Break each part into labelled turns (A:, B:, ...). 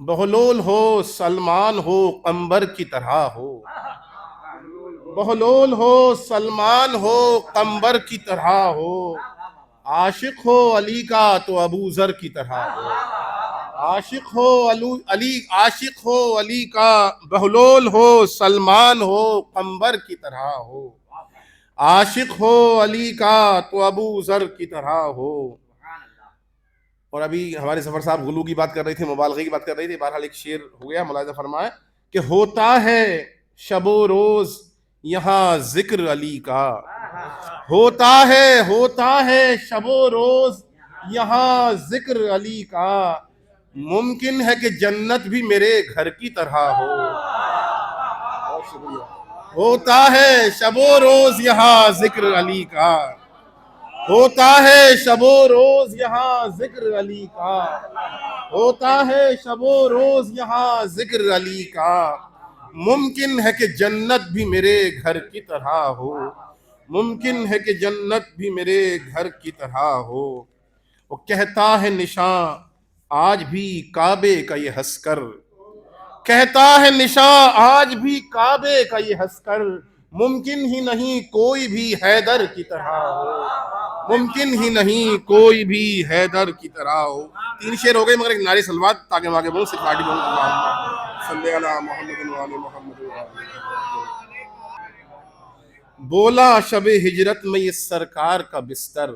A: بہلول ہو سلمان ہو قمبر کی طرح ہو، بہلول ہو سلمان ہو قمبر کی طرح ہو، عاشق ہو علی کا تو ابو ذر کی طرح ہو، عاشق ہو عاشق ہو علی کا، بہلول ہو سلمان ہو قمبر کی طرح ہو، عاشق ہو علی کا تو ابو ذر کی طرح ہو۔ اور ابھی ہمارے سفر صاحب غلو کی بات کر رہے تھے، مبالغے کی بات کر رہے تھے، بہرحال ایک شعر ہو گیا، ملاحظہ فرمائے کہ ہوتا ہے شب و روز یہاں ذکر علی کا، ہوتا ہے شب و روز یہاں ذکر علی کا، ممکن ہے کہ جنت بھی میرے گھر کی طرح ہو۔ بہت شکریہ۔ ہوتا ہے شب و روز یہاں ذکر علی کا، ہوتا ہے شب و روز یہاں ذکر علی کا، ہوتا ہے شب و روز یہاں ذکر علی کا، ممکن ہے کہ جنت بھی میرے گھر کی طرح ہو، ممکن ہے کہ جنت بھی میرے گھر کی طرح ہو۔ وہ کہتا ہے نشاں آج بھی کعبے کا یہ ہنس کر، کہتا ہے نشاں آج بھی کعبے کا یہ ہنس کر، ممکن ہی نہیں کوئی بھی حیدر کی طرح ہو، ممکن ہی نہیں کوئی بھی حیدر کی طرح ہو۔ تین شعر ہو گئے مگر ایک نعرے سلوات تاکہ میں آگے بولوں، صرف آٹھ بولوں، اللہم صلی علی محمد و آل محمد و آل محمد۔ بولا شب ہجرت میں یہ سرکار کا بستر،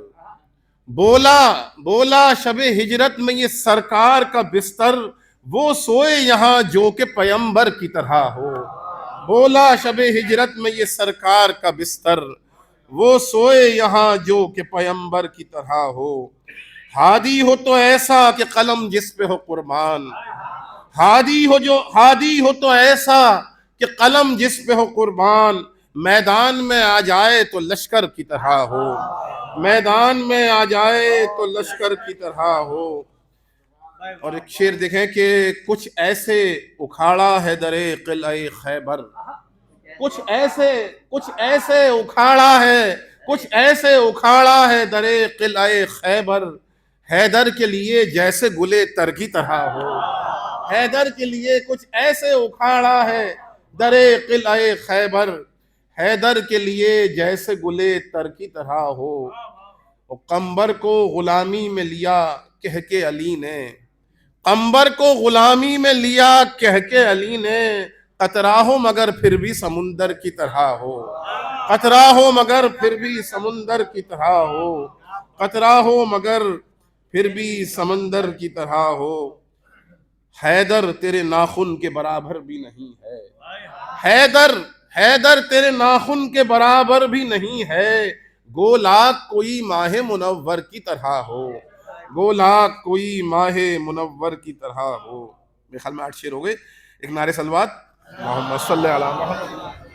A: بولا شب ہجرت میں یہ سرکار کا بستر، وہ سوئے یہاں جو کہ پیمبر کی طرح ہو، بولا شب ہجرت میں یہ سرکار کا بستر، وہ سوئے یہاں جو کہ پیمبر کی طرح ہو۔ ہادی ہو تو ایسا کہ قلم جس پہ ہو قربان، ہادی ہو تو ایسا کہ قلم جس پہ ہو قربان، میدان میں آ جائے تو لشکر کی طرح ہو، میدان میں آ جائے تو لشکر کی طرح ہو۔ اور ایک شعر دیکھیں کہ کچھ ایسے اکھاڑا ہے در قلعہ خیبر، کچھ ایسے اکھاڑا ہے در قلعہ خیبر، حیدر کے لیے جیسے گلے تر کی طرح ہو، حیدر کے لیے کچھ ایسے اکھاڑا ہے در قلعہ خیبر، حیدر کے لیے جیسے گلے تر کی طرح ہو۔ قمبر کو غلامی میں لیا کہہ کے علی نے، قمبر کو غلامی میں لیا کہہ کے علی نے، قطرہ ہو مگر پھر بھی سمندر کی طرح ہو، قطرہ ہو مگر پھر بھی سمندر کی طرح ہو، قطرہ ہو مگر پھر بھی سمندر کی طرح ہو۔ حیدر تیرے ناخن کے برابر بھی نہیں ہے، حیدر تیرے ناخن کے برابر بھی نہیں ہے، گو لاکھ کوئی ماہ منور کی طرح ہو، گو لاکھ کوئی ماہ منور کی طرح ہو۔ میرے خیال میں 8 شعر ہو گئے، ایک نعرے سلوات، اللہم صلی علی محمد۔